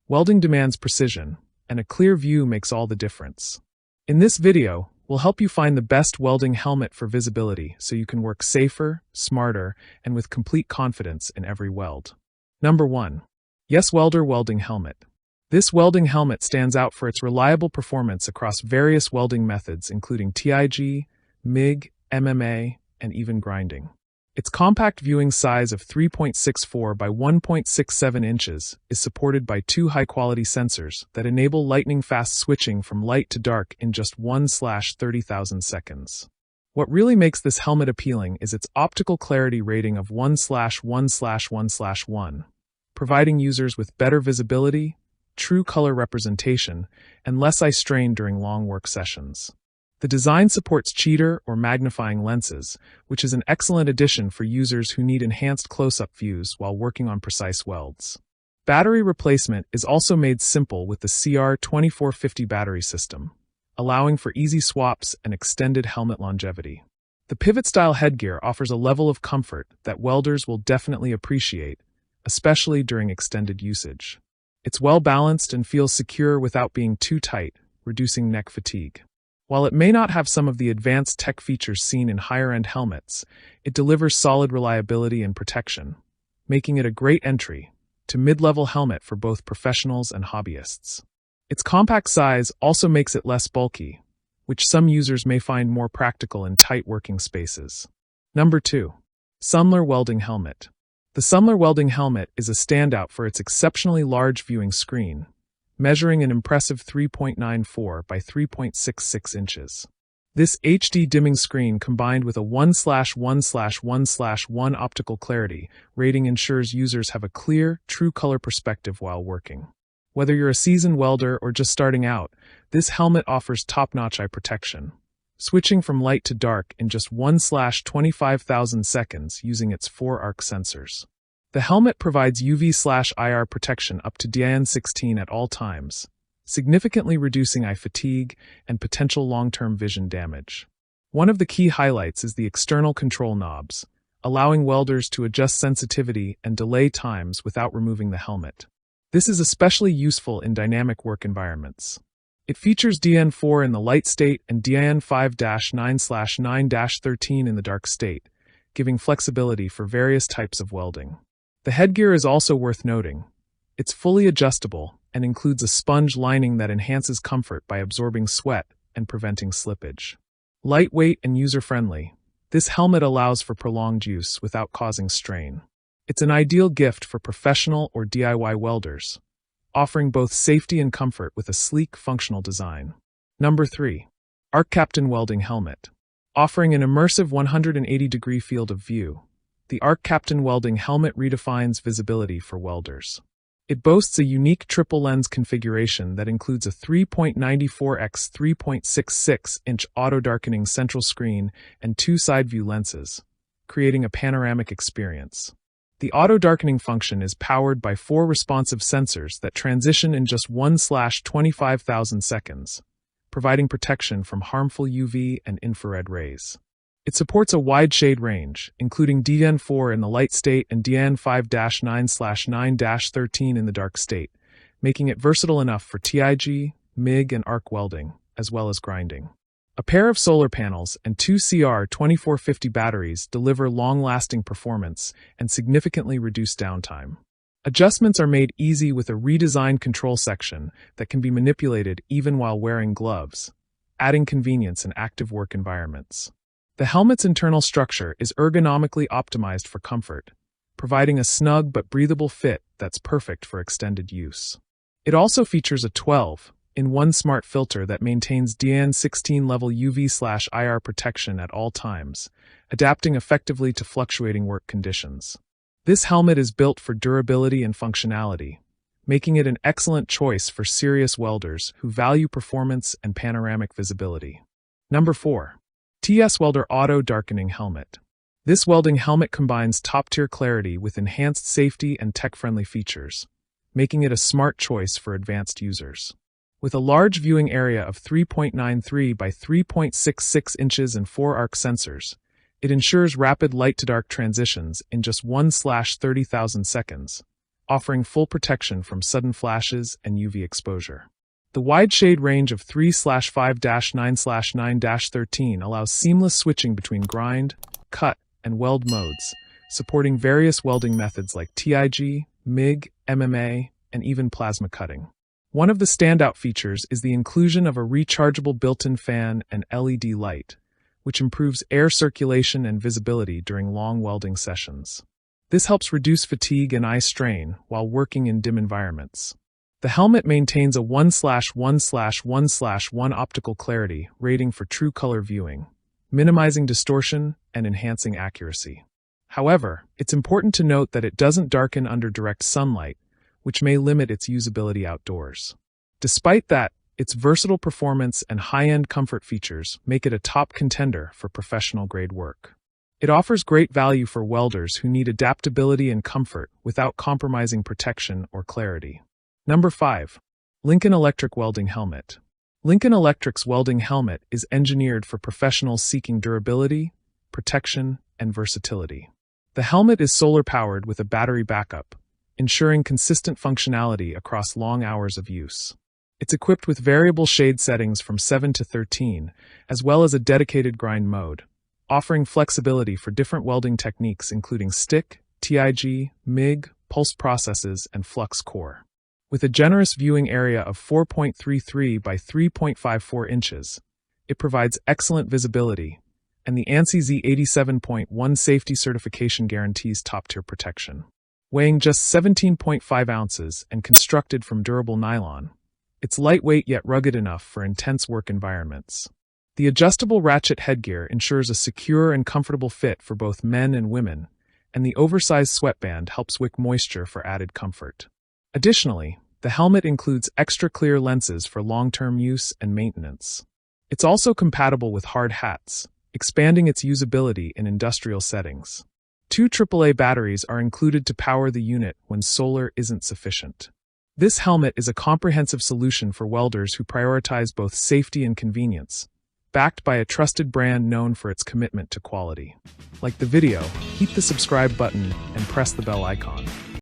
Welding demands precision, and a clear view makes all the difference. In this video, we'll help you find the best welding helmet for visibility so you can work safer, smarter, and with complete confidence in every weld. Number 1. Yeswelder Welding Helmet. This welding helmet stands out for its reliable performance across various welding methods including TIG, MIG, MMA, and even grinding. Its compact viewing size of 3.64 by 1.67 inches is supported by two high-quality sensors that enable lightning-fast switching from light to dark in just 1/30,000 seconds. What really makes this helmet appealing is its optical clarity rating of 1/1/1/1/1, providing users with better visibility, true color representation, and less eye strain during long work sessions. The design supports cheater or magnifying lenses, which is an excellent addition for users who need enhanced close-up views while working on precise welds. Battery replacement is also made simple with the CR2450 battery system, allowing for easy swaps and extended helmet longevity. The pivot-style headgear offers a level of comfort that welders will definitely appreciate, especially during extended usage. It's well-balanced and feels secure without being too tight, reducing neck fatigue. While it may not have some of the advanced tech features seen in higher-end helmets, it delivers solid reliability and protection, making it a great entry to mid-level helmet for both professionals and hobbyists. Its compact size also makes it less bulky, which some users may find more practical in tight working spaces. Number 2. Sonnler Welding Helmet. The Sonnler Welding Helmet is a standout for its exceptionally large viewing screen, measuring an impressive 3.94 by 3.66 inches. This HD dimming screen combined with a 1/1/1/1 optical clarity rating ensures users have a clear, true color perspective while working. Whether you're a seasoned welder or just starting out, this helmet offers top-notch eye protection, switching from light to dark in just 1/25,000 seconds using its 4 arc sensors. The helmet provides UV/IR protection up to DIN16 at all times, significantly reducing eye fatigue and potential long-term vision damage. One of the key highlights is the external control knobs, allowing welders to adjust sensitivity and delay times without removing the helmet. This is especially useful in dynamic work environments. It features DIN4 in the light state and DIN5-9/9-13 in the dark state, giving flexibility for various types of welding. The headgear is also worth noting. It's fully adjustable and includes a sponge lining that enhances comfort by absorbing sweat and preventing slippage. Lightweight and user-friendly, this helmet allows for prolonged use without causing strain. It's an ideal gift for professional or DIY welders, offering both safety and comfort with a sleek, functional design. Number 3. Arccaptain Welding Helmet. Offering an immersive 180-degree field of view, the Arccaptain Welding Helmet redefines visibility for welders. It boasts a unique triple-lens configuration that includes a 3.94x 3.66-inch auto-darkening central screen and 2 side-view lenses, creating a panoramic experience. The auto-darkening function is powered by 4 responsive sensors that transition in just 1/25,000 seconds, providing protection from harmful UV and infrared rays. It supports a wide shade range, including DIN4 in the light state and DIN5-9/9-13 in the dark state, making it versatile enough for TIG, MIG, and arc welding, as well as grinding. A pair of solar panels and 2 CR2450 batteries deliver long-lasting performance and significantly reduce downtime. Adjustments are made easy with a redesigned control section that can be manipulated even while wearing gloves, adding convenience in active work environments. The helmet's internal structure is ergonomically optimized for comfort, providing a snug but breathable fit that's perfect for extended use. It also features a 12-in-1 smart filter that maintains DIN16 level UV/IR protection at all times, adapting effectively to fluctuating work conditions. This helmet is built for durability and functionality, making it an excellent choice for serious welders who value performance and panoramic visibility. Number 4. Yeswelder Auto Darkening Helmet. This welding helmet combines top-tier clarity with enhanced safety and tech-friendly features, making it a smart choice for advanced users. With a large viewing area of 3.93 by 3.66 inches and 4 arc sensors, it ensures rapid light-to-dark transitions in just 1/30,000 seconds, offering full protection from sudden flashes and UV exposure. The wide shade range of 3/5-9/9-13 allows seamless switching between grind, cut, and weld modes, supporting various welding methods like TIG, MIG, MMA, and even plasma cutting. One of the standout features is the inclusion of a rechargeable built-in fan and LED light, which improves air circulation and visibility during long welding sessions. This helps reduce fatigue and eye strain while working in dim environments. The helmet maintains a 1/1/1/1 optical clarity rating for true color viewing, minimizing distortion and enhancing accuracy. However, it's important to note that it doesn't darken under direct sunlight, which may limit its usability outdoors. Despite that, its versatile performance and high-end comfort features make it a top contender for professional-grade work. It offers great value for welders who need adaptability and comfort without compromising protection or clarity. Number 5. Lincoln Electric Welding Helmet. Lincoln Electric's welding helmet is engineered for professionals seeking durability, protection, and versatility. The helmet is solar-powered with a battery backup, ensuring consistent functionality across long hours of use. It's equipped with variable shade settings from 7 to 13, as well as a dedicated grind mode, offering flexibility for different welding techniques including stick, TIG, MIG, pulse processes, and flux core. With a generous viewing area of 4.33 by 3.54 inches, it provides excellent visibility, and the ANSI Z87.1 safety certification guarantees top-tier protection. Weighing just 17.5 ounces and constructed from durable nylon, it's lightweight yet rugged enough for intense work environments. The adjustable ratchet headgear ensures a secure and comfortable fit for both men and women, and the oversized sweatband helps wick moisture for added comfort. Additionally, the helmet includes extra clear lenses for long-term use and maintenance. It's also compatible with hard hats, expanding its usability in industrial settings. 2 AAA batteries are included to power the unit when solar isn't sufficient. This helmet is a comprehensive solution for welders who prioritize both safety and convenience, backed by a trusted brand known for its commitment to quality. Like the video, hit the subscribe button and press the bell icon.